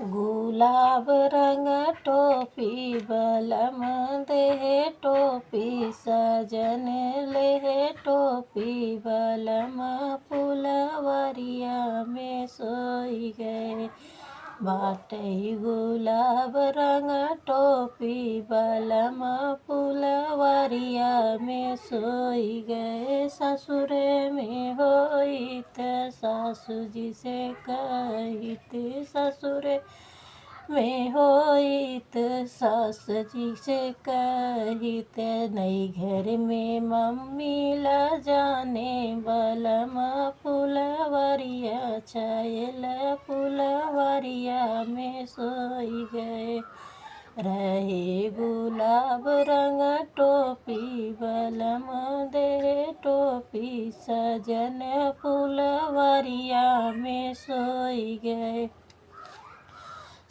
गुलाब रंग टोपी बलम देह टोपी सजन लेह टोपी बलम फुलवरिया में सोई गए बाटई गुलाब रंग टोपी बलम फुलवरिया में सोई गए ससुरे में होइत सासू जी से कहित ससुरे में होइत सास जी से कहित नई घर में मम्मी ल जाने बलम फुलवरिया छायल फुलवरिया में सोई गए रहे गुलाब रंग टोपी बलम दे टोपी सजन फुलवरिया में सोई गए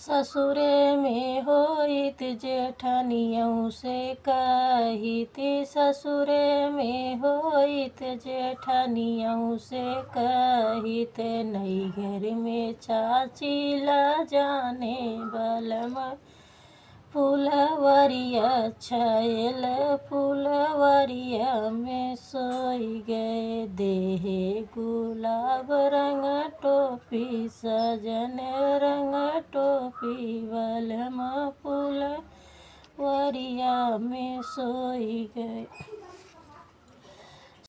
ससुरे में होइत जेठनियों से कहित ससुरे में होइत जेठनियों से कहित नई घर में चाची ला जाने बलम फुलवरिया छायल फुलवरिया में सोई गए देहे गुलाब रंग टोपी सजन रंग टोपी बलम फुलवरिया में सोई गए।